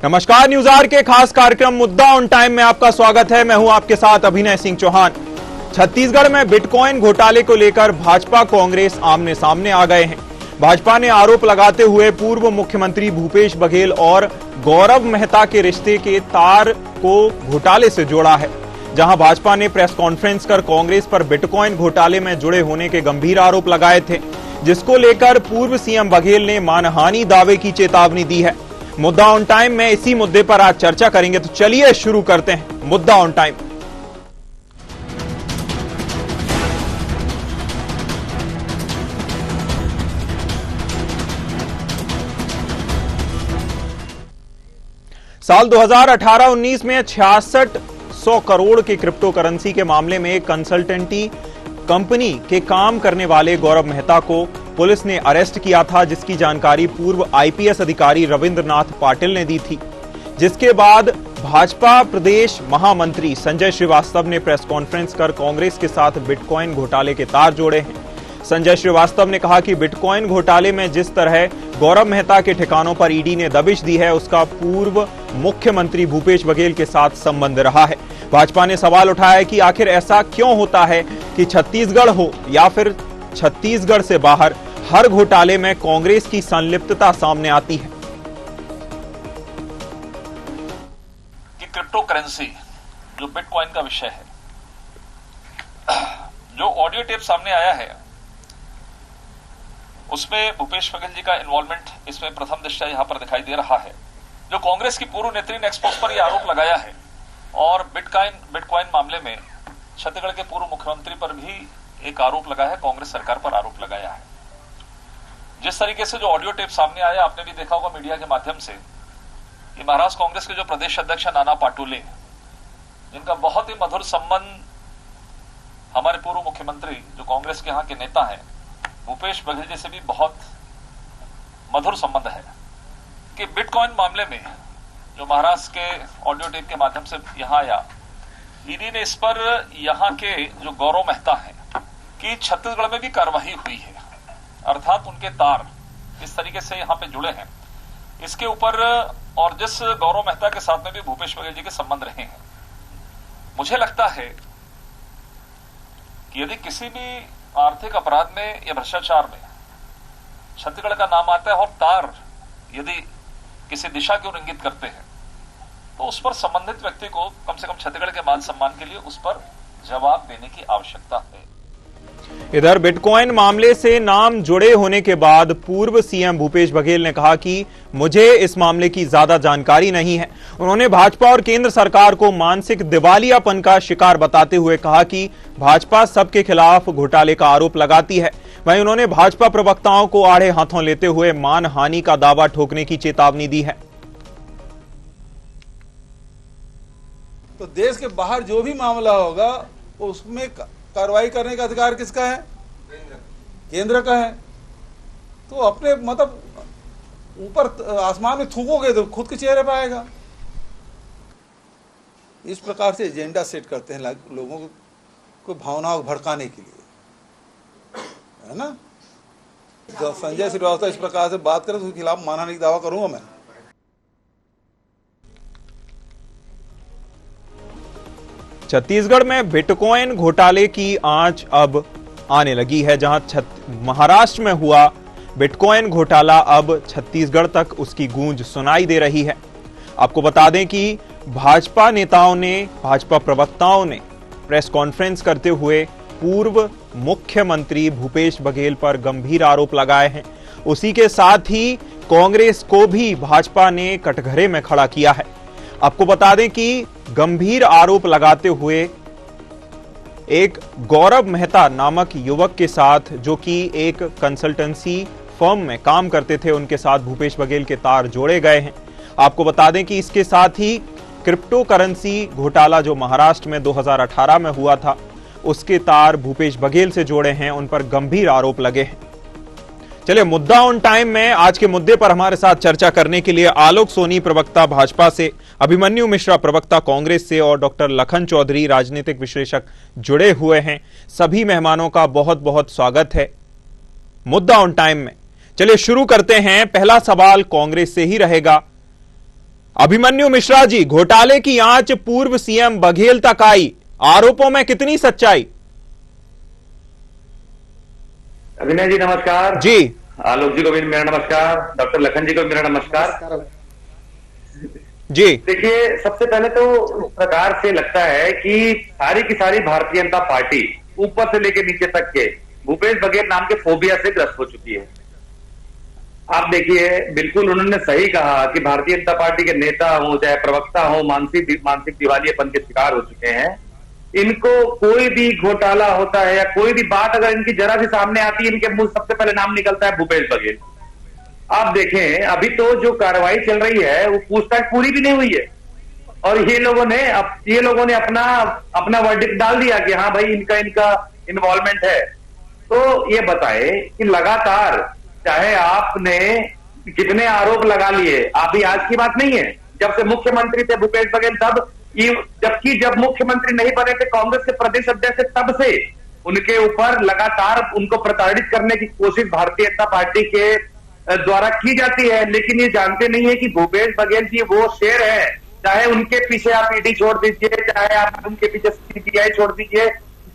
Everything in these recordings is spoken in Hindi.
नमस्कार, न्यूज आवर के खास कार्यक्रम मुद्दा ऑन टाइम में आपका स्वागत है। मैं हूं आपके साथ अभिनय सिंह चौहान। छत्तीसगढ़ में बिटकॉइन घोटाले को लेकर भाजपा कांग्रेस आमने सामने आ गए हैं। भाजपा ने आरोप लगाते हुए पूर्व मुख्यमंत्री भूपेश बघेल और गौरव मेहता के रिश्ते के तार को घोटाले से जोड़ा है। जहां भाजपा ने प्रेस कॉन्फ्रेंस कर कांग्रेस पर बिटकॉइन घोटाले में जुड़े होने के गंभीर आरोप लगाए थे, जिसको लेकर पूर्व सीएम बघेल ने मानहानि दावे की चेतावनी दी है। मुद्दा ऑन टाइम में इसी मुद्दे पर आज चर्चा करेंगे, तो चलिए शुरू करते हैं मुद्दा ऑन टाइम। साल 2018-19 में 6600 करोड़ के क्रिप्टो करेंसी के मामले में कंसल्टेंटी कंपनी के काम करने वाले गौरव मेहता को पुलिस ने अरेस्ट किया था, जिसकी जानकारी पूर्व आईपीएस अधिकारी रविंद्रनाथ पाटिल ने दी थी। जिसके बाद भाजपा प्रदेश महामंत्री संजय श्रीवास्तव ने प्रेस कॉन्फ्रेंस कर कांग्रेस के साथ बिटकॉइन घोटाले के तार जोड़े हैं। संजय श्रीवास्तव ने कहा कि बिटकॉइन घोटाले में जिस तरह गौरव मेहता के ठिकानों पर ईडी ने दबिश दी है, उसका पूर्व मुख्यमंत्री भूपेश बघेल के साथ संबंध रहा है। भाजपा ने सवाल उठाया कि आखिर ऐसा क्यों होता है कि छत्तीसगढ़ हो या फिर छत्तीसगढ़ से बाहर, हर घोटाले में कांग्रेस की संलिप्तता सामने आती है। कि क्रिप्टो करेंसी जो बिटकॉइन का विषय है, जो ऑडियो टेप सामने आया है, उसमें भूपेश बघेल जी का इन्वॉल्वमेंट इसमें प्रथम दृष्टया यहां पर दिखाई दे रहा है। जो कांग्रेस की पूर्व नेत्री ने एक्सपोज पर यह आरोप लगाया है और बिटकॉइन मामले में छत्तीसगढ़ के पूर्व मुख्यमंत्री पर भी एक आरोप लगा है, कांग्रेस सरकार पर आरोप लगाया है। जिस तरीके से जो ऑडियो टेप सामने आया, आपने भी देखा होगा मीडिया के माध्यम से, कि महाराष्ट्र कांग्रेस के जो प्रदेश अध्यक्ष नाना पाटोले, जिनका बहुत ही मधुर संबंध हमारे पूर्व मुख्यमंत्री जो कांग्रेस के यहाँ के नेता हैं भूपेश बघेल जी से भी बहुत मधुर संबंध है, कि बिटकॉइन मामले में जो महाराष्ट्र के ऑडियो टेप के माध्यम से यहां आया, ईडी ने इस पर यहां के जो गौरव मेहता हैं कि छत्तीसगढ़ में भी कार्रवाई हुई है, अर्थात उनके तार इस तरीके से यहां पे जुड़े हैं इसके ऊपर, और जिस गौरव मेहता के साथ में भी भूपेश बघेल जी के संबंध रहे हैं। मुझे लगता है कि यदि किसी भी आर्थिक अपराध में या भ्रष्टाचार में छत्तीसगढ़ का नाम आता है और तार यदि किसी दिशा की ओर इंगित करते हैं, तो उस पर संबंधित व्यक्ति को कम से कम छत्तीसगढ़ के मान सम्मान के लिए उस पर जवाब देने की आवश्यकता है। इधर बिटकॉइन मामले से नाम जुड़े होने के बाद पूर्व सीएम भूपेश बघेल ने कहा कि मुझे इस मामले की ज्यादा जानकारी नहीं है। उन्होंने भाजपा और केंद्र सरकार को मानसिक दिवालियापन का शिकार बताते हुए कहा कि भाजपा सबके खिलाफ घोटाले का आरोप लगाती है। वहीं उन्होंने भाजपा प्रवक्ताओं को आड़े हाथों लेते हुए मानहानि का दावा ठोकने की चेतावनी दी है। तो देश के बाहर जो भी मामला होगा उसमें कार्रवाई करने का अधिकार किसका है? केंद्र का है। तो अपने मतलब ऊपर आसमान में थूकोगे तो खुद के चेहरे पर आएगा। इस प्रकार से एजेंडा सेट करते हैं लोगों को भावनाओं को भड़काने के लिए, है ना। जब संजय श्रीवास्तव इस प्रकार से बात करें तो उसके खिलाफ मानहानि का दावा करूंगा मैं। छत्तीसगढ़ में बिटकॉइन घोटाले की आंच अब आने लगी है। जहां महाराष्ट्र में हुआ बिटकॉइन घोटाला, अब छत्तीसगढ़ तक उसकी गूंज सुनाई दे रही है। आपको बता दें कि भाजपा नेताओं ने, भाजपा प्रवक्ताओं ने प्रेस कॉन्फ्रेंस करते हुए पूर्व मुख्यमंत्री भूपेश बघेल पर गंभीर आरोप लगाए हैं। उसी के साथ ही कांग्रेस को भी भाजपा ने कटघरे में खड़ा किया है। आपको बता दें कि गंभीर आरोप लगाते हुए एक गौरव मेहता नामक युवक के साथ, जो कि एक कंसल्टेंसी फर्म में काम करते थे, उनके साथ भूपेश बघेल के तार जोड़े गए हैं। आपको बता दें कि इसके साथ ही क्रिप्टो करेंसी घोटाला जो महाराष्ट्र में 2018 में हुआ था, उसके तार भूपेश बघेल से जोड़े हैं, उन पर गंभीर आरोप लगे हैं। चलिए मुद्दा ऑन टाइम में आज के मुद्दे पर हमारे साथ चर्चा करने के लिए आलोक सोनी प्रवक्ता भाजपा से, अभिमन्यु मिश्रा प्रवक्ता कांग्रेस से और डॉक्टर लखन चौधरी राजनीतिक विश्लेषक जुड़े हुए हैं। सभी मेहमानों का बहुत बहुत स्वागत है मुद्दा ऑन टाइम में। चलिए शुरू करते हैं। पहला सवाल कांग्रेस से ही रहेगा। अभिमन्यु मिश्रा जी, घोटाले की आंच पूर्व सीएम बघेल तक आई, आरोपों में कितनी सच्चाई? अभिनय जी नमस्कार जी। आलोक जी को भी मेरा नमस्कार, डॉक्टर लखन जी को भी मेरा नमस्कार जी। देखिए, सबसे पहले तो इस प्रकार से लगता है कि सारी की सारी भारतीय जनता पार्टी ऊपर से लेकर नीचे तक के भूपेश बघेल नाम के फोबिया से ग्रस्त हो चुकी है। आप देखिए, बिल्कुल उन्होंने सही कहा कि भारतीय जनता पार्टी के नेता हो चाहे प्रवक्ता हो मानसिक दिवालियापन के शिकार हो चुके हैं। इनको कोई भी घोटाला होता है या कोई भी बात अगर इनकी जरा भी सामने आती है, इनके मुंह सबसे पहले नाम निकलता है भूपेश बघेल। आप देखें, अभी तो जो कार्रवाई चल रही है वो पूछताछ पूरी भी नहीं हुई है और ये लोगों ने अपना वर्डिक्ट डाल दिया कि हाँ भाई इनका इन्वॉल्वमेंट है। तो ये बताए कि लगातार चाहे आपने कितने आरोप लगा लिए, अभी आज की बात नहीं है, जब से मुख्यमंत्री थे भूपेश बघेल तब, जब मुख्यमंत्री नहीं बने थे कांग्रेस के प्रदेश अध्यक्ष, तब से उनके ऊपर लगातार उनको प्रताड़ित करने की कोशिश भारतीय जनता पार्टी के द्वारा की जाती है। लेकिन ये जानते नहीं है कि भूपेश बघेल जी वो शेर है, चाहे उनके पीछे आप ईडी छोड़ दीजिए, चाहे आप उनके पीछे सीबीआई छोड़ दीजिए,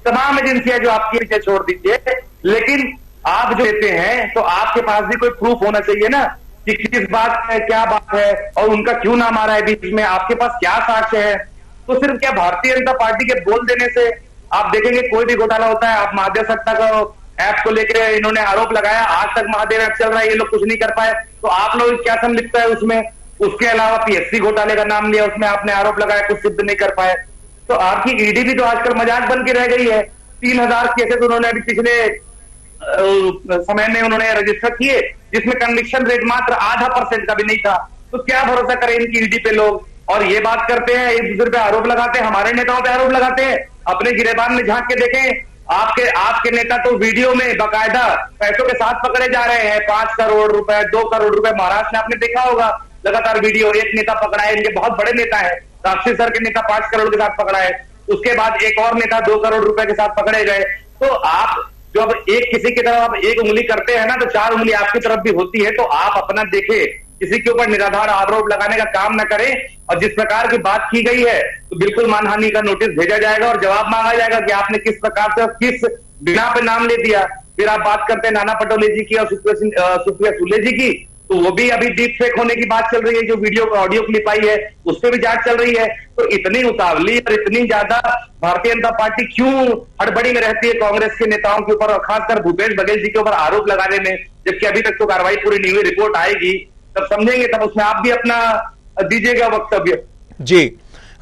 तमाम एजेंसियां जो आपके पीछे छोड़ दीजिए, लेकिन आप जो देते हैं तो आपके पास भी कोई प्रूफ होना चाहिए ना कि किस बात है, क्या बात है और उनका क्यों नाम आ रहा है बीच में, आपके पास क्या साक्ष्य है। तो सिर्फ क्या भारतीय जनता पार्टी के बोल देने से आप देखेंगे कोई भी घोटाला होता है। आप महादेव सत्ता का ऐप को लेकर इन्होंने आरोप लगाया, आज तक महादेव ऐप चल रहा है, ये लोग कुछ नहीं कर पाए, तो आप लोग क्या संलिप्त है उसमें? उसके अलावा पीएससी घोटाले का नाम लिया, उसमें आपने आरोप लगाया, कुछ सिद्ध नहीं कर पाए। तो आपकी ईडी भी तो आजकल मजाक बन के रह गई है। 3000 केसेस उन्होंने अभी पिछले समय में उन्होंने रजिस्टर किए, जिसमें कन्विक्शन रेट मात्र 0.5% का भी नहीं था। तो क्या भरोसा करें इनकी ईडी पे लोग? और ये बात करते हैं, एक दूसरे पे आरोप लगाते हैं, हमारे नेताओं पे आरोप लगाते हैं। अपने गिरेबान में झांक के देखें, आपके नेता तो वीडियो में बाकायदा पैसों के साथ पकड़े जा रहे हैं, 5 करोड़ रुपए, 2 करोड़ रुपए। महाराष्ट्र में आपने देखा होगा लगातार वीडियो, एक नेता पकड़ा है, इनके बहुत बड़े नेता है, राष्ट्रीय स्तर के नेता 5 करोड़ के साथ पकड़ा है, उसके बाद एक और नेता 2 करोड़ रुपए के साथ पकड़े गए। तो आप जब एक किसी की तरफ आप एक उंगली करते हैं ना, तो 4 उंगली आपकी तरफ भी होती है। तो आप अपना देखें, किसी के ऊपर निराधार आरोप लगाने का काम न करें। और जिस प्रकार की बात की गई है तो बिल्कुल मानहानि का नोटिस भेजा जाएगा और जवाब मांगा जाएगा कि आपने किस प्रकार से किस बिना पे नाम ले दिया। फिर आप बात करते हैं नाना पटोले जी की और सुप्रिया सुले जी की, तो वो भी अभी डीप फेक होने की बात चल रही है, जो वीडियो ऑडियो क्लिप आई है उस पर भी जांच चल रही है। तो इतनी उतावली और इतनी ज्यादा भारतीय जनता पार्टी क्यों हड़बड़ी में रहती है कांग्रेस के नेताओं के ऊपर और खासकर भूपेश बघेल जी के ऊपर आरोप लगाने में, जबकि अभी तक तो कार्रवाई पूरी नहीं हुई, रिपोर्ट आएगी तब समझेंगे, तब उसमें आप भी अपना दीजिएगा वक्तव्य। जी।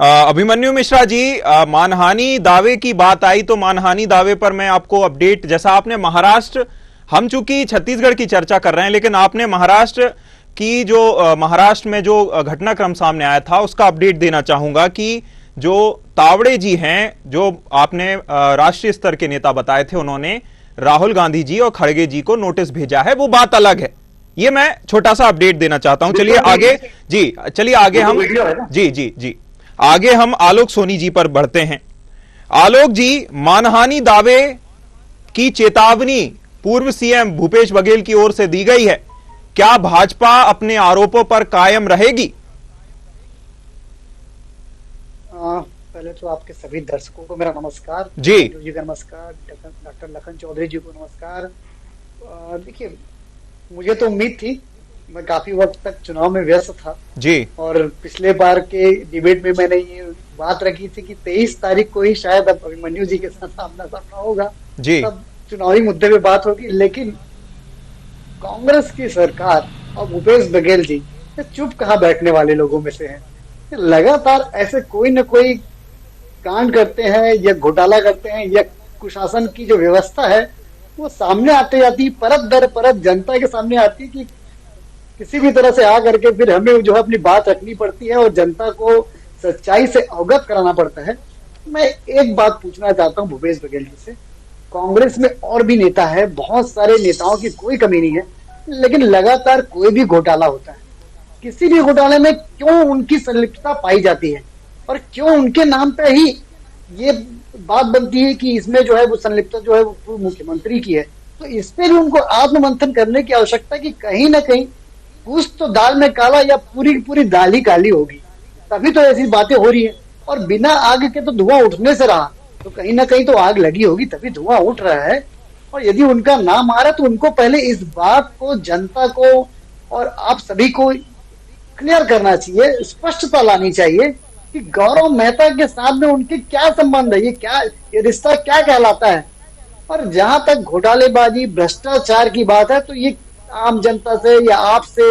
अभिमन्यु मिश्रा जी, मानहानि दावे की बात आई तो मानहानि दावे पर मैं आपको अपडेट, जैसा आपने महाराष्ट्र, हम चूंकि छत्तीसगढ़ की चर्चा कर रहे हैं लेकिन आपने महाराष्ट्र की जो महाराष्ट्र में जो घटनाक्रम सामने आया था उसका अपडेट देना चाहूंगा कि जो तावड़े जी हैं, जो आपने राष्ट्रीय स्तर के नेता बताए थे, उन्होंने राहुल गांधी जी और खड़गे जी को नोटिस भेजा है, वो बात अलग है। ये मैं छोटा सा अपडेट देना चाहता हूं। चलिए आगे जी, चलिए आगे हम जी आगे हम आलोक सोनी जी पर बढ़ते हैं। आलोक जी, मानहानि दावे की चेतावनी पूर्व सीएम भूपेश बघेल की ओर से दी गई है, क्या भाजपा अपने आरोपों पर कायम रहेगी? पहले तो आपके सभी दर्शकों को मेरा नमस्कार जी का नमस्कार, डॉक्टर लखन चौधरी जी को नमस्कार। देखिए, मुझे तो उम्मीद थी, मैं काफी वक्त तक चुनाव में व्यस्त था जी, और पिछले बार के डिबेट में मैंने ये बात रखी थी कि 23 तारीख को ही शायद अब अभिमन्यु जी के साथ आमना सामना होगा जी, तब चुनावी मुद्दे पे बात होगी। लेकिन कांग्रेस की सरकार और भूपेश बघेल जी चुप कहाँ बैठने वाले लोगों में से हैं। लगातार ऐसे कोई न कोई कांड करते हैं या घोटाला करते हैं या कुशासन की जो व्यवस्था है वो सामने आते जाती, परत दर परत जनता के सामने आती कि किसी भी तरह से आ करके फिर हमें जो है अपनी बात रखनी पड़ती है और जनता को सच्चाई से अवगत कराना पड़ता है। मैं एक बात पूछना चाहता हूँ भूपेश बघेल जी से, कांग्रेस में और भी नेता है, बहुत सारे नेताओं की कोई कमी नहीं है, लेकिन लगातार कोई भी घोटाला होता है, किसी भी घोटाले में क्यों उनकी संलिप्तता पाई जाती है और क्यों उनके नाम पे ही ये बात बनती है कि इसमें जो है वो संलिप्तता जो है वो मुख्यमंत्री की है। तो इस पे भी उनको आत्ममंथन करने की आवश्यकता है कि कहीं ना कहीं कुछ तो दाल में काला या पूरी की पूरी दाल ही काली होगी, तभी तो ऐसी बातें हो रही है। और बिना आग के तो धुआं उठने से रहा, तो कहीं ना कहीं तो आग लगी होगी तभी धुआं उठ रहा है। और यदि उनका नाम आ रहा है तो उनको पहले इस बात को जनता को और आप सभी को क्लियर करना चाहिए, स्पष्टता लानी चाहिए कि गौरव मेहता के साथ में उनके क्या संबंध है, ये रिश्ता क्या कहलाता है। और जहां तक घोटालेबाजी भ्रष्टाचार की बात है तो ये आम जनता से या आपसे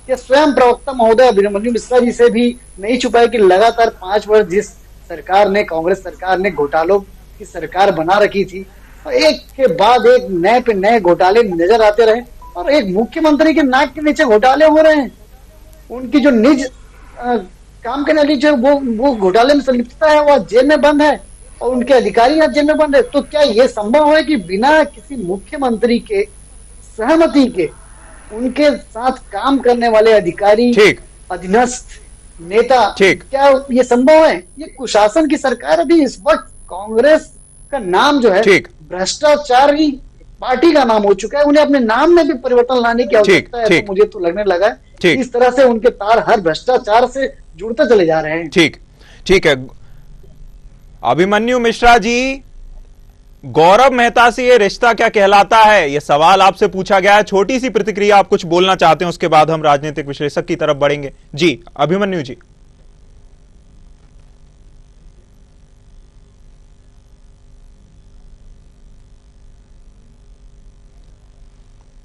या स्वयं प्रवक्ता महोदय अभिमन्यु मिश्रा जी से भी नहीं छुपाया कि लगातार 5 वर्ष जिस सरकार ने, कांग्रेस सरकार ने घोटालों की सरकार बना रखी थी, और एक के बाद एक नए पे नए घोटाले नजर आते रहे और एक मुख्यमंत्री के नाक के नीचे घोटाले हो रहे हैं। उनकी जो निज काम करने वाली जो वो घोटाले में संलिप्तता है वो जेल में बंद है और उनके अधिकारी आज जेल में बंद है। तो क्या ये संभव है कि बिना किसी मुख्यमंत्री के सहमति के उनके साथ काम करने वाले अधिकारी, अधीनस्थ नेता, क्या ये संभव है? ये कुशासन की सरकार अभी इस वक्त कांग्रेस का नाम जो है भ्रष्टाचारी पार्टी का नाम हो चुका है। उन्हें अपने नाम में भी परिवर्तन लाने की आवश्यकता है, तो मुझे तो लगने लगा है इस तरह से उनके तार हर भ्रष्टाचार से जुड़ते चले जा रहे हैं। ठीक है अभिमन्यु मिश्रा जी, गौरव मेहता से ये रिश्ता क्या कहलाता है, ये सवाल आपसे पूछा गया है। छोटी सी प्रतिक्रिया, आप कुछ बोलना चाहते हैं, उसके बाद हम राजनीतिक विश्लेषक की तरफ बढ़ेंगे। जी अभिमन्यु जी।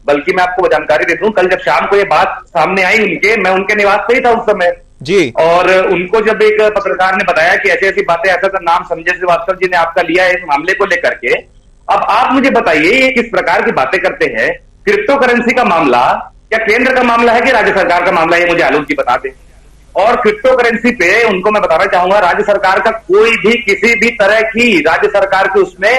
बल्कि मैं आपको जानकारी दे दूं, कल जब शाम को ये बात सामने आई मैं उनके निवास पे ही था उस समय जी, और उनको जब एक पत्रकार ने बताया कि ऐसी ऐसी बातें, ऐसा तो नाम संजय श्रीवास्तव जी ने आपका लिया है इस मामले को लेकर के, अब आप मुझे बताइए ये किस प्रकार की बातें करते हैं? क्रिप्टो करेंसी का मामला क्या केंद्र का मामला है कि राज्य सरकार का मामला है, ये मुझे आलोक जी बता दें। और क्रिप्टो करेंसी पे उनको मैं बताना चाहूंगा, राज्य सरकार का कोई भी किसी भी तरह की राज्य सरकार के उसमें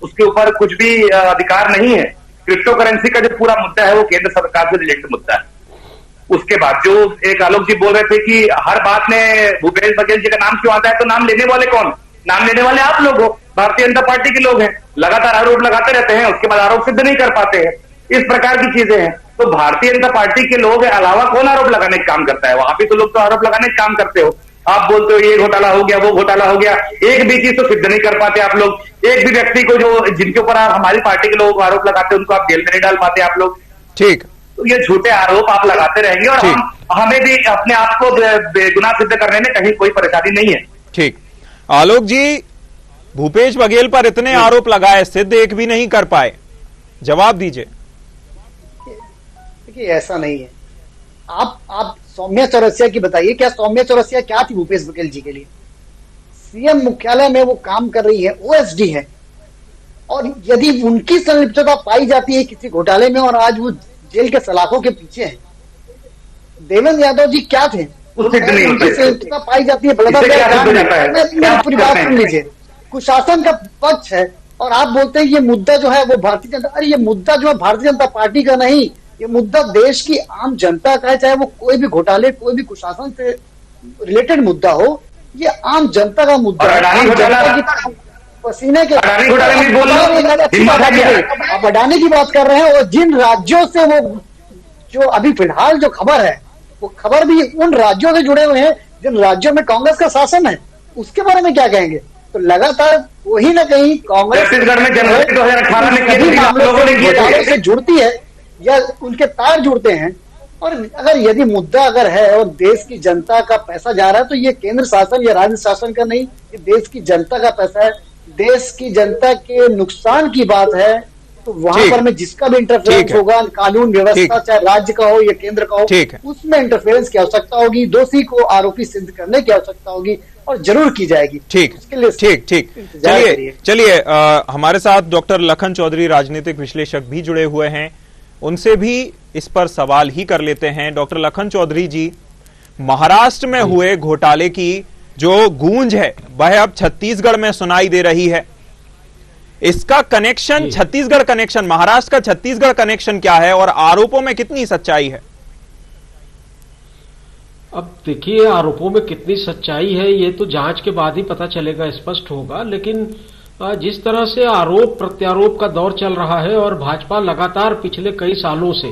उसके ऊपर कुछ भी अधिकार नहीं है। क्रिप्टो करेंसी का जो पूरा मुद्दा है वो केंद्र सरकार से रिलेटेड मुद्दा है। उसके बाद जो एक आलोक जी बोल रहे थे कि हर बात में भूपेश बघेल जी का नाम क्यों आता है, तो नाम लेने वाले कौन? नाम लेने वाले आप लोग हो, भारतीय जनता पार्टी के लोग हैं। लगातार आरोप लगाते रहते हैं, उसके बाद आरोप सिद्ध नहीं कर पाते हैं, इस प्रकार की चीजें हैं। तो भारतीय जनता पार्टी के लोग अलावा कौन आरोप लगाने का काम करता है? वहां पे तो लोग तो आरोप लगाने का काम करते हो। आप बोलते हो ये घोटाला हो गया, वो घोटाला हो गया, एक भी चीज तो सिद्ध नहीं कर पाते आप लोग। एक भी व्यक्ति को जो जिनके ऊपर आप हमारी पार्टी के लोग आरोप लगाते हैं उनको आप जेल में नहीं डाल पाते आप लोग। ठीक, तो ये झूठे आरोप आप लगाते रहेंगे और हमें भी अपने आप को बेगुनाह सिद्ध करने में कहीं कोई परेशानी नहीं है। ठीक, आलोक जी, भूपेश बघेल पर इतने आरोप लगाए, सिद्ध एक भी नहीं कर पाए, जवाब दीजिए। देखिए ऐसा नहीं है। आप सौम्या चौरसिया की बताइए, क्या सौम्या चौरसिया क्या थी भूपेश बघेल जी के लिए? सीएम मुख्यालय में वो काम कर रही है, ओएसडी है, और यदि उनकी संलिप्तता पाई जाती है किसी घोटाले में और आज वो जेल के सलाखों के पीछे हैं, देवेंद्र यादव जी क्या थे? उनकी संलिप्तता पाई जाती है, पूरी बात सुन लीजिए। कुशासन का पक्ष है और आप बोलते हैं ये मुद्दा जो है वो भारतीय जनता, अरे ये मुद्दा जो है भारतीय जनता पार्टी का नहीं, ये मुद्दा देश की आम जनता का है। चाहे वो कोई भी घोटाले, कोई भी कुशासन से रिलेटेड मुद्दा हो, ये आम जनता का मुद्दा है। पसीने के आप अडानी की बात कर रहे हैं, और जिन राज्यों से वो जो अभी फिलहाल जो खबर है वो खबर भी उन राज्यों से जुड़े हुए हैं जिन राज्यों में कांग्रेस का शासन है, उसके बारे में क्या कहेंगे? तो लगातार कहीं ना कहीं कांग्रेस छत्तीसगढ़ में जनवरी 2018 में से जुड़ती है या उनके तार जुड़ते हैं। और अगर यदि मुद्दा अगर है और देश की जनता का पैसा जा रहा है तो ये केंद्र शासन या राज्य शासन का नहीं, ये देश की जनता का पैसा है, देश की जनता के नुकसान की बात है। तो वहां पर में जिसका भी इंटरफेरेंस होगा, कानून व्यवस्था चाहे राज्य का हो या केंद्र का हो, उसमें इंटरफेरेंस की आवश्यकता होगी, दोषी को आरोपी सिद्ध करने की आवश्यकता होगी और जरूर की जाएगी। ठीक, चलिए हमारे साथ डॉक्टर लखन चौधरी राजनीतिक विश्लेषक भी जुड़े हुए हैं, उनसे भी इस पर सवाल ही कर लेते हैं। डॉक्टर लखन चौधरी जी, महाराष्ट्र में हुए घोटाले की जो गूंज है वह अब छत्तीसगढ़ में सुनाई दे रही है। इसका कनेक्शन, छत्तीसगढ़ कनेक्शन, महाराष्ट्र का छत्तीसगढ़ कनेक्शन क्या है और आरोपों में कितनी सच्चाई है? अब देखिए, आरोपों में कितनी सच्चाई है ये तो जांच के बाद ही पता चलेगा, स्पष्ट होगा। लेकिन जिस तरह से आरोप प्रत्यारोप का दौर चल रहा है और भाजपा लगातार पिछले कई सालों से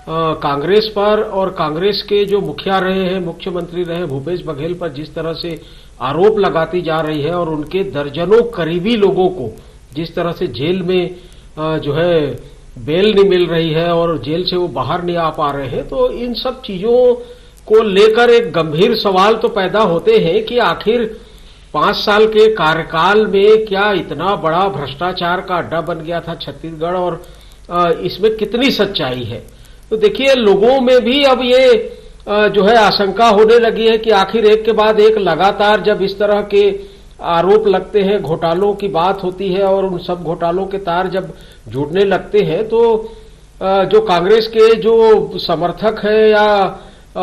कांग्रेस पर और कांग्रेस के जो मुखिया रहे हैं, मुख्यमंत्री रहे भूपेश बघेल पर जिस तरह से आरोप लगाती जा रही है और उनके दर्जनों करीबी लोगों को जिस तरह से जेल में जो है बेल नहीं मिल रही है और जेल से वो बाहर नहीं आ पा रहे हैं, तो इन सब चीजों को लेकर एक गंभीर सवाल तो पैदा होते हैं कि आखिर 5 साल के कार्यकाल में क्या इतना बड़ा भ्रष्टाचार का अड्डा बन गया था छत्तीसगढ़ और इसमें कितनी सच्चाई है। तो देखिए लोगों में भी अब ये जो है आशंका होने लगी है कि आखिर एक के बाद एक लगातार जब इस तरह के आरोप लगते हैं, घोटालों की बात होती है और उन सब घोटालों के तार जब जुड़ने लगते हैं तो जो कांग्रेस के जो समर्थक है या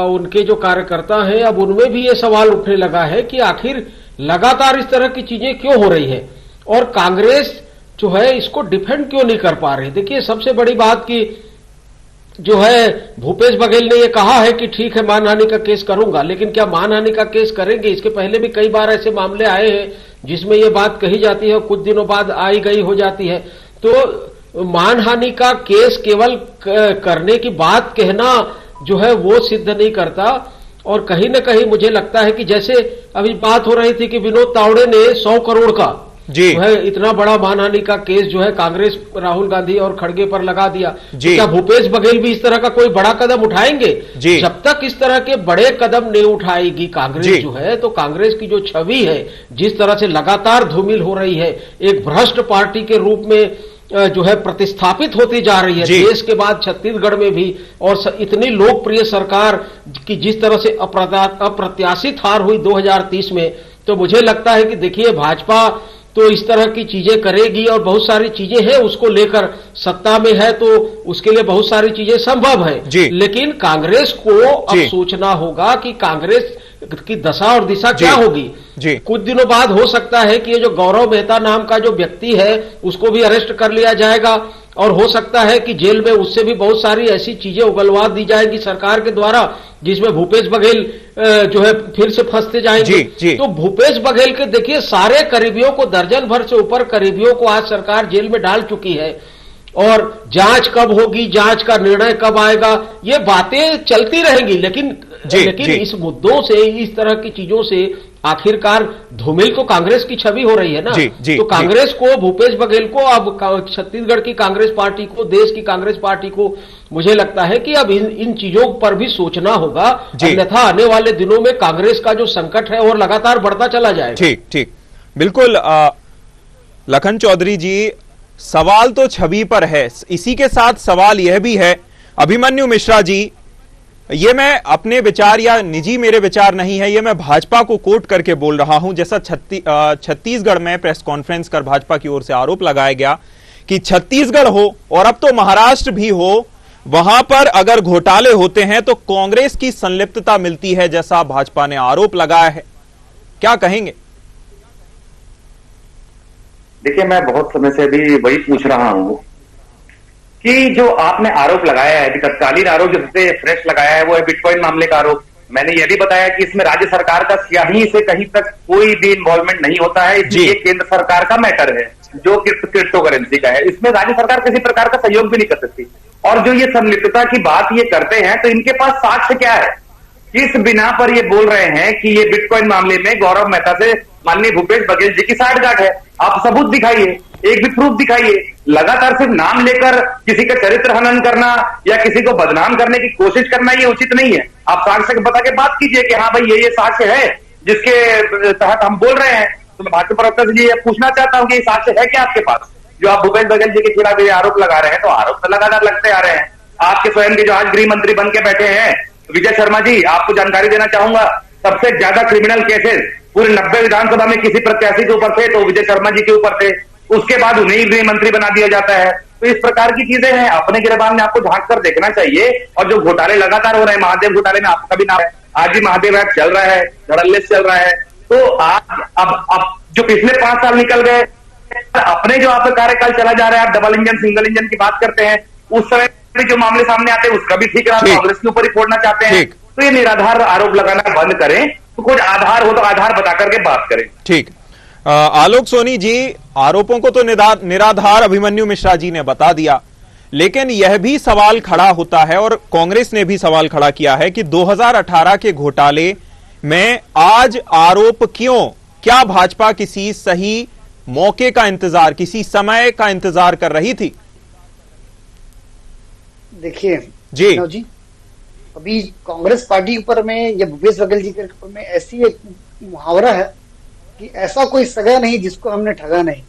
उनके जो कार्यकर्ता हैं अब उनमें भी ये सवाल उठने लगा है कि आखिर लगातार इस तरह की चीजें क्यों हो रही है और कांग्रेस जो है इसको डिफेंड क्यों नहीं कर पा रही। देखिए सबसे बड़ी बात की जो है भूपेश बघेल ने ये कहा है कि ठीक है मानहानि का केस करूंगा, लेकिन क्या मानहानि का केस करेंगे? इसके पहले भी कई बार ऐसे मामले आए हैं जिसमें ये बात कही जाती है और कुछ दिनों बाद आई गई हो जाती है। तो मानहानि का केस केवल करने की बात कहना जो है वो सिद्ध नहीं करता। और कहीं न कहीं मुझे लगता है कि जैसे अभी बात हो रही थी कि विनोद तावड़े ने 100 करोड़ का जी जो है इतना बड़ा मानहानि का केस जो है कांग्रेस राहुल गांधी और खड़गे पर लगा दिया, तो क्या भूपेश बघेल भी इस तरह का कोई बड़ा कदम उठाएंगे? जब तक इस तरह के बड़े कदम नहीं उठाएगी कांग्रेस जो है, तो कांग्रेस की जो छवि है जिस तरह से लगातार धूमिल हो रही है, एक भ्रष्ट पार्टी के रूप में जो है प्रतिस्थापित होती जा रही है देश के बाद छत्तीसगढ़ में भी, और इतनी लोकप्रिय सरकार की जिस तरह से अप्रत्याशित हार हुई 2030 में, तो मुझे लगता है कि देखिए भाजपा तो इस तरह की चीजें करेगी और बहुत सारी चीजें हैं उसको लेकर, सत्ता में है तो उसके लिए बहुत सारी चीजें संभव है, लेकिन कांग्रेस को अब सोचना होगा कि कांग्रेस की दशा और दिशा क्या होगी। कुछ दिनों बाद हो सकता है कि ये जो गौरव मेहता नाम का जो व्यक्ति है उसको भी अरेस्ट कर लिया जाएगा और हो सकता है कि जेल में उससे भी बहुत सारी ऐसी चीजें उगलवा दी जाएगी सरकार के द्वारा जिसमें भूपेश बघेल जो है फिर से फंसते जाएंगे। तो भूपेश बघेल के देखिए सारे करीबियों को, दर्जन भर से ऊपर करीबियों को आज सरकार जेल में डाल चुकी है और जांच कब होगी, जांच का निर्णय कब आएगा, ये बातें चलती रहेंगी। लेकिन इस मुद्दों से, इस तरह की चीजों से आखिरकार धूमिल तो कांग्रेस की छवि हो रही है ना। तो कांग्रेस को, भूपेश बघेल को, अब छत्तीसगढ़ की कांग्रेस पार्टी को, देश की कांग्रेस पार्टी को मुझे लगता है कि अब इन चीजों पर भी सोचना होगा, अन्यथा आने वाले दिनों में कांग्रेस का जो संकट है और लगातार बढ़ता चला जाएगा। ठीक बिल्कुल लखन चौधरी जी, सवाल तो छवि पर है, इसी के साथ सवाल यह भी है अभिमन्यु मिश्रा जी, ये मैं अपने विचार या निजी मेरे विचार नहीं है, ये मैं भाजपा को कोट करके बोल रहा हूं। जैसा छत्तीसगढ़ में प्रेस कॉन्फ्रेंस कर भाजपा की ओर से आरोप लगाया गया कि छत्तीसगढ़ हो और अब तो महाराष्ट्र भी हो, वहां पर अगर घोटाले होते हैं तो कांग्रेस की संलिप्तता मिलती है, जैसा भाजपा ने आरोप लगाया है। क्या कहेंगे? देखिए, मैं बहुत समय से अभी वही पूछ रहा हूं कि जो आपने आरोप लगाया है, तत्कालीन आरोप जो सबसे फ्रेश लगाया है वो है बिटकॉइन मामले का आरोप। मैंने यह भी बताया कि इसमें राज्य सरकार का कहीं से कहीं तक कोई भी इन्वॉल्वमेंट नहीं होता है, इसलिए केंद्र सरकार का मैटर है जो क्रिप्टो करेंसी का है, इसमें राज्य सरकार किसी प्रकार का सहयोग भी नहीं कर सकती। और जो ये संलिप्तता की बात ये करते हैं तो इनके पास साक्ष्य क्या है, किस बिना पर ये बोल रहे हैं कि ये बिटकॉइन मामले में गौरव मेहता से माननीय भूपेश बघेल जी की साठगांठ है? आप सबूत दिखाइए, एक भी प्रूफ दिखाइए। लगातार सिर्फ नाम लेकर किसी का चरित्र हनन करना या किसी को बदनाम करने की कोशिश करना ये उचित नहीं है। आप साक्ष्य बता के बात कीजिए कि हाँ भाई ये साक्ष्य है जिसके तहत हम बोल रहे हैं। तो मैं भाजपा प्रवक्ता से ये पूछना चाहता हूं कि ये साक्ष्य है क्या आपके पास, जो आप भूपेश बघेल जी के खिलाफ ये आरोप लगा रहे हैं? तो आरोप तो लगातार लगते आ रहे हैं। आपके स्वयं के जो आज गृह मंत्री बन के बैठे हैं विजय शर्मा जी, आपको जानकारी देना चाहूंगा, सबसे ज्यादा क्रिमिनल केसेस पूरे 90 विधानसभा में किसी प्रत्याशी के ऊपर थे तो विजय शर्मा जी के ऊपर थे, उसके बाद उन्हें गृह मंत्री बना दिया जाता है। तो इस प्रकार की चीजें हैं, अपने गिरबान में आपको झांक कर देखना चाहिए। और जो घोटाले लगातार हो रहे हैं, महादेव घोटाले में आपका भी नाम है, आज भी महादेव ऐप चल रहा है, धड़ल्ले चल रहा है। तो आप अब जो पिछले 5 साल निकल गए, अपने जो आपका कार्यकाल चला जा रहा है, आप डबल इंजन सिंगल इंजन की बात करते हैं, उस समय जो मामले सामने आते हैं उसका भी ठीक रहा, कांग्रेस के ऊपर ही फोड़ना चाहते हैं। तो ये निराधार आरोप लगाना बंद करें, तो कुछ आधार हो तो आधार बता करके बात करें। ठीक। आलोक सोनी जी, आरोपों को तो निराधार अभिमन्यु मिश्रा जी ने बता दिया, लेकिन यह भी सवाल खड़ा होता है और कांग्रेस ने भी सवाल खड़ा किया है कि 2018 के घोटाले में आज आरोप क्यों? क्या भाजपा किसी सही मौके का इंतजार, किसी समय का इंतजार कर रही थी? देखिए जी, अभी कांग्रेस पार्टी ऊपर में या भूपेश बघेल जी के ऊपर में ऐसी एक मुहावरा है कि ऐसा कोई सगा नहीं जिसको हमने ठगा नहीं।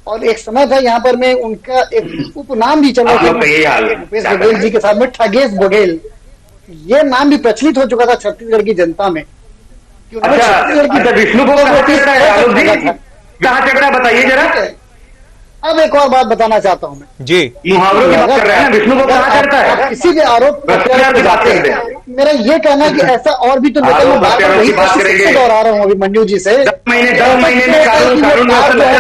और एक समय था यहाँ पर में उनका एक उपनाम भी चला था भूपेश बघेल जी के साथ में, ठगेश बघेल। ये नाम भी प्रचलित हो चुका था छत्तीसगढ़ की जनता में। अच्छा, विष्णु को कहाँ चढ़ रहा है बताइए जरा। अब एक और बात बताना चाहता हूं मैं जी, मुहावरों की बात कर रहे हैं ना, विष्णु को कहाँ चढ़ता है? किसी भी आरोप की बात करते हैं, मेरा ये कहना है कि ऐसा और भी तो लेकिन मैं बात दोहरा रहा हूँ अभिमन्यु जी से। 10 महीने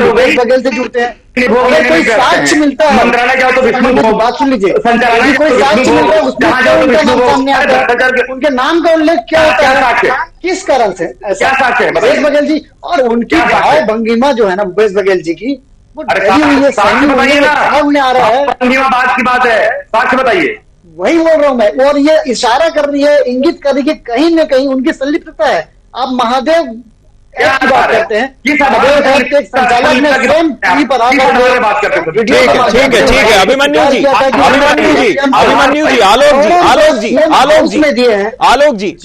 भूपेश बघेल से जुड़ते हैं, कोई साक्ष्य मिलता है, मंत्रालय जाओ तो विष्णु बात सुन लीजिए, कोई साक्ष्य मिलता है उसमें उनका नाम सामने आता है, उनके नाम का उल्लेख क्या होता है, किस कारण से ऐसा? भूपेश बघेल जी और उनकी भाव भंगिमा जो है ना भूपेश बघेल जी की, वो डरी हुई है, साक्ष्य बताइए ना, सामने आ रहा है। बात की बात है, साक्ष्य बताइए। वही बोल रहा हूं मैं, और ये इशारा कर रही है, इंगित कर रही है कहीं न कहीं उनकी संलिप्तता है। आप महादेव क्या की बात करते हैं, संचालक ने स्वयं टीवी पर आकर बात करते हैं। ठीक है अभिमन्यु जी,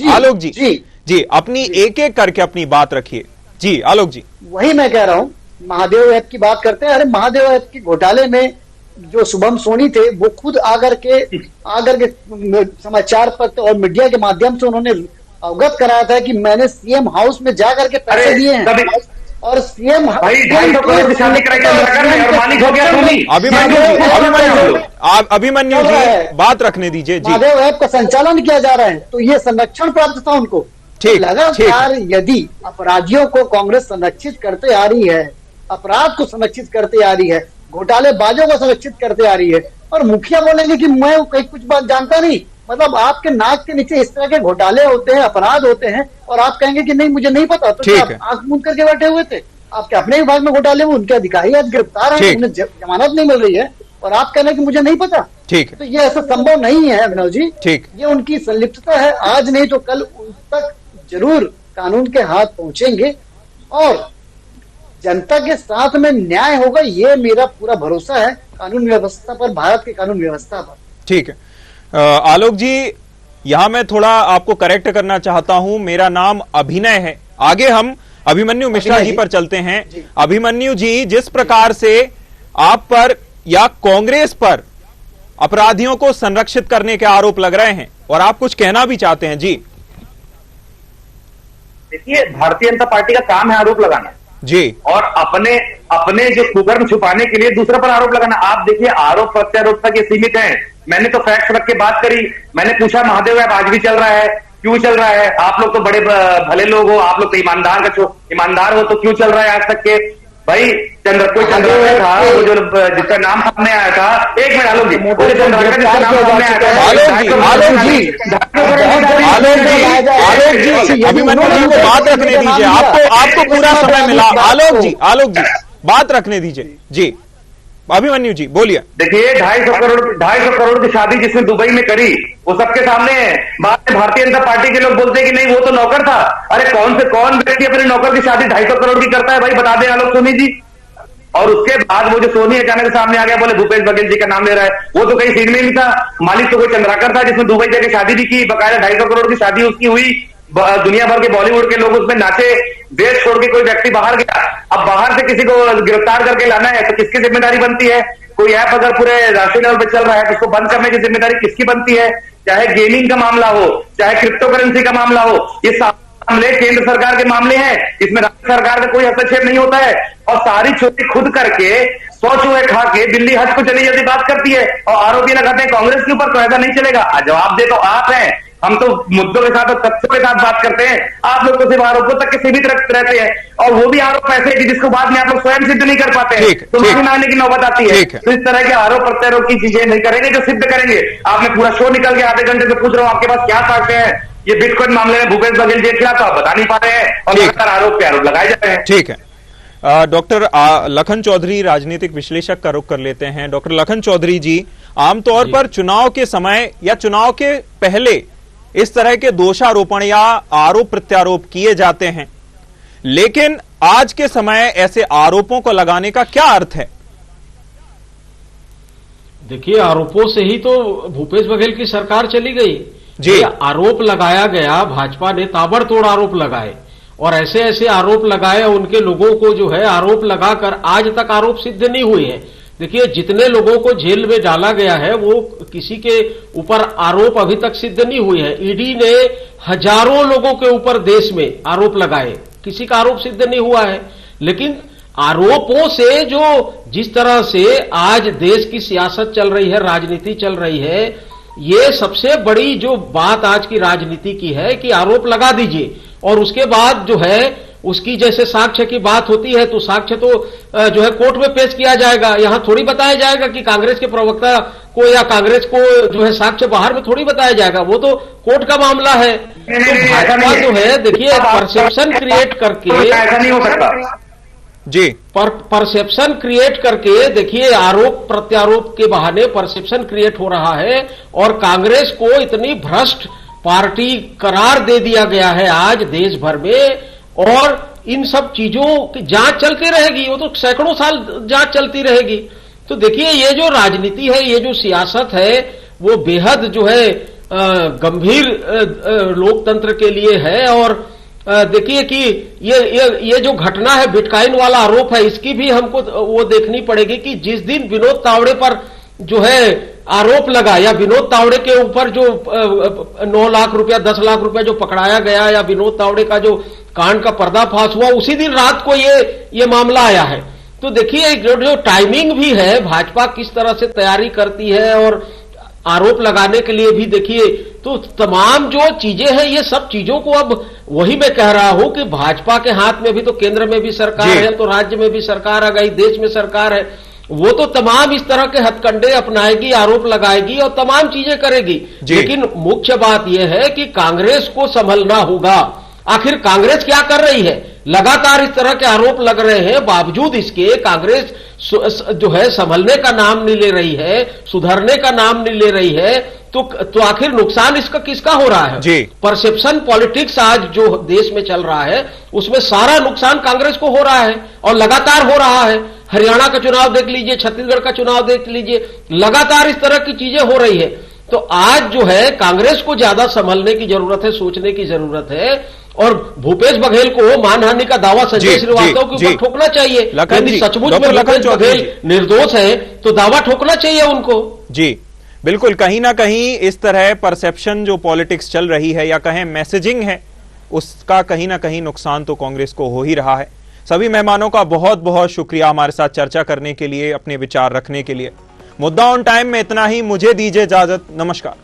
आलोक जी अपनी एक एक करके अपनी बात रखिए। जी आलोक जी, वही मैं कह रहा हूँ, महादेव ऐप की बात करते हैं। अरे महादेव ऐप के घोटाले में जो शुभम सोनी थे वो खुद आकर के समाचार पत्र और मीडिया के माध्यम से उन्होंने अवगत कराया था कि मैंने सीएम हाउस में जाकर के पैसे दिए हैं और सीएम अभिमन्यु जी बात रखने दीजिए। महादेव ऐप का संचालन किया जा रहा है तो ये संरक्षण प्राप्त था उनको। लगातार यदि अपराधियों को कांग्रेस संरक्षित करते आ रही है, अपराध को संरक्षित करते आ रही है, घोटालेबाजों को संरक्षित करते आ रही है, और मुखिया बोलेंगे कि मैं कहीं कुछ बात जानता नहीं, मतलब आपके नाक के नीचे इस तरह के घोटाले होते हैं, अपराध होते हैं, और आप कहेंगे कि नहीं मुझे नहीं पता, तो आप आंख मूंद करके बैठे हुए थे। आपके अपने विभाग में घोटाले हुए, उनके अधिकारी आज गिरफ्तार हैं, उन्हें जमानत नहीं मिल रही है, और आप कहने कि मुझे नहीं पता। ठीक, तो ये ऐसा संभव नहीं है अभिनव जी। ठीक, ये उनकी संलिप्तता है, आज नहीं तो कल उन तक जरूर कानून के हाथ पहुंचेंगे और जनता के साथ में न्याय होगा, ये मेरा पूरा भरोसा है कानून व्यवस्था पर, भारत के कानून व्यवस्था पर। ठीक है आलोक जी, यहां मैं थोड़ा आपको करेक्ट करना चाहता हूं, मेरा नाम अभिनय है। आगे हम अभिमन्यु मिश्रा जी पर चलते हैं। अभिमन्यु जी, जिस प्रकार से आप पर या कांग्रेस पर अपराधियों को संरक्षित करने के आरोप लग रहे हैं और आप कुछ कहना भी चाहते हैं। जी देखिए, भारतीय जनता पार्टी का काम है आरोप लगाना जी, और अपने जो कुकर्म छुपाने के लिए दूसरे पर आरोप लगाना। आप देखिए, आरोप प्रत्यारोप तक ये सीमित है। मैंने तो फैक्ट्स रख के बात करी, मैंने पूछा महादेव ऐप आज भी चल रहा है, क्यों चल रहा है? आप लोग तो बड़े भले लोग हो, आप लोग तो ईमानदार हो, तो क्यों चल रहा है आज तक के? भाई कोई चंद्रशेखर था, वो जो जिसका नाम सामने आया था, एक मिनट आलोक जी, चंद्रशेखर जिसका नाम सामने आया था, आलोक जी अभिमन्यु जी को बात रखने दीजिए, आपको पूरा समय मिला। आलोक जी बात रखने दीजिए। जी अभिमन्यु जी बोलिए। देखिए, 250 करोड़ की शादी जिसने दुबई में करी वो सबके सामने है। बाद में भारतीय जनता पार्टी के लोग बोलते हैं कि नहीं वो तो नौकर था। अरे कौन व्यक्ति अपने नौकर की शादी 250 करोड़ की करता है? भाई बता दें आलोक सोनी जी। और उसके बाद वो जो सोनी अचानक सामने आ गया, बोले भूपेश बघेल जी का नाम ले रहा है, वो तो कहीं सीन में नहीं था। मालिक तो कोई चंद्राकर था जिसने दुबई जाके शादी भी की, बकायदा 250 करोड़ की शादी उसकी हुई, दुनिया भर के बॉलीवुड के लोग उसमें नाचे, देश छोड़ के कोई व्यक्ति बाहर गया। अब बाहर से किसी को गिरफ्तार करके लाना है तो किसकी जिम्मेदारी बनती है? कोई ऐप अगर पूरे राष्ट्रीय लेवल पर चल रहा है तो उसको बंद करने की जिम्मेदारी किसकी बनती है? चाहे गेमिंग का मामला हो, चाहे क्रिप्टो करेंसी का मामला हो, ये मामले केंद्र सरकार के मामले हैं, इसमें राज्य सरकार का कोई हस्तक्षेप नहीं होता है। और सारी चोरी खुद करके 100 चूहे खा के दिल्ली हज को चली जाती बात करती है और आरोपी लगाते हैं कांग्रेस के ऊपर, तो ऐसा नहीं चलेगा। जवाब दे तो आप हैं, हम तो मुद्दों के साथ और तथ्यों के साथ बात करते हैं। आप लोग तो सिर्फ आरोपों तक के सीमित रहते हैं, और वो भी आरोप ऐसे कि जिसको बाद में आप लोग स्वयं सिद्ध नहीं कर पाते हैं, तो माफी मांगने की नौबत आती है। तो इस तरह के आरोप प्रत्यारोप की चीजें नहीं करेंगे जो सिद्ध करेंगे। आपने पूरा शो निकल के आधे घंटे से पूछ रहा हूं आपके पास क्या साक्ष्य है? ये बिटकॉइन मामले में भूपेश बघेल जी के खिलाफ आप बता नहीं पा रहे हैं और लगातार आरोप पे आरोप लगाए जा रहे हैं। ठीक है डॉक्टर लखन चौधरी राजनीतिक विश्लेषक का रुख कर लेते हैं। डॉक्टर लखन चौधरी जी, आमतौर पर चुनाव के समय या चुनाव के पहले इस तरह के दोषारोपण या आरोप प्रत्यारोप किए जाते हैं, लेकिन आज के समय ऐसे आरोपों को लगाने का क्या अर्थ है? देखिए, आरोपों से ही तो भूपेश बघेल की सरकार चली गई जी। आरोप लगाया गया, भाजपा ने ताबड़तोड़ आरोप लगाए और ऐसे ऐसे आरोप लगाए, उनके लोगों को जो है आरोप लगाकर आज तक आरोप सिद्ध नहीं हुए हैं। देखिए, जितने लोगों को जेल में डाला गया है वो किसी के ऊपर आरोप अभी तक सिद्ध नहीं हुए हैं। ईडी ने हजारों लोगों के ऊपर देश में आरोप लगाए, किसी का आरोप सिद्ध नहीं हुआ है। लेकिन आरोपों से जो जिस तरह से आज देश की सियासत चल रही है, राजनीति चल रही है, ये सबसे बड़ी जो बात आज की राजनीति की है कि आरोप लगा दीजिए और उसके बाद जो है उसकी जैसे साक्ष्य की बात होती है तो साक्ष्य तो जो है कोर्ट में पेश किया जाएगा। यहां थोड़ी बताया जाएगा कि कांग्रेस के प्रवक्ता को या कांग्रेस को जो है साक्ष्य बाहर में थोड़ी बताया जाएगा, वो तो कोर्ट का मामला है। तो भाजपा जो है, देखिए, परसेप्शन क्रिएट करके जी परसेप्शन क्रिएट करके, देखिए, आरोप प्रत्यारोप के बहाने परसेप्शन क्रिएट हो रहा है और कांग्रेस को इतनी भ्रष्ट पार्टी करार दे दिया गया है आज देश भर में, और इन सब चीजों की जांच चलती रहेगी, वो तो सैकड़ों साल जांच चलती रहेगी। तो देखिए, ये जो राजनीति है, ये जो सियासत है, वो बेहद जो है गंभीर लोकतंत्र के लिए है। और देखिए कि ये जो घटना है, बिटकॉइन वाला आरोप है, इसकी भी हमको वो देखनी पड़ेगी कि जिस दिन विनोद तावड़े पर जो है आरोप लगा या विनोद तावड़े के ऊपर जो 9 लाख रुपया 10 लाख रुपया जो पकड़ाया गया या विनोद तावड़े का जो कांड का पर्दाफाश हुआ, उसी दिन रात को ये मामला आया है। तो देखिए, जो टाइमिंग भी है, भाजपा किस तरह से तैयारी करती है और आरोप लगाने के लिए भी देखिए, तो तमाम जो चीजें हैं, ये सब चीजों को अब वही मैं कह रहा हूं कि भाजपा के हाथ में भी तो केंद्र में भी सरकार है, तो राज्य में भी सरकार आ गई, देश में सरकार है, वो तो तमाम इस तरह के हथकंडे अपनाएगी, आरोप लगाएगी और तमाम चीजें करेगी। लेकिन मुख्य बात यह है कि कांग्रेस को संभलना होगा। आखिर कांग्रेस क्या कर रही है? लगातार इस तरह के आरोप लग रहे हैं, बावजूद इसके कांग्रेस जो है संभलने का नाम नहीं ले रही है, सुधरने का नाम नहीं ले रही है। तो आखिर नुकसान इसका किसका हो रहा है? जी। परसेप्शन पॉलिटिक्स आज जो देश में चल रहा है, उसमें सारा नुकसान कांग्रेस को हो रहा है और लगातार हो रहा है। हरियाणा का चुनाव देख लीजिए, छत्तीसगढ़ का चुनाव देख लीजिए, लगातार इस तरह की चीजें हो रही है। तो आज जो है कांग्रेस को ज्यादा संभलने की जरूरत है, सोचने की जरूरत है और भूपेश बघेल को मानहानि का दावा संजय श्रीवास्तव के ऊपर ठोकना चाहिए। यदि सचमुच में भूपेश बघेल निर्दोष है तो दावा ठोकना चाहिए उनको। जी बिल्कुल, कहीं ना कहीं इस तरह परसेप्शन जो पॉलिटिक्स चल रही है या कहें मैसेजिंग है, उसका कहीं ना कहीं नुकसान तो कांग्रेस को हो ही रहा है। सभी मेहमानों का बहुत बहुत शुक्रिया हमारे साथ चर्चा करने के लिए, अपने विचार रखने के लिए। मुद्दा ऑन टाइम में इतना ही, मुझे दीजिए इजाजत, नमस्कार।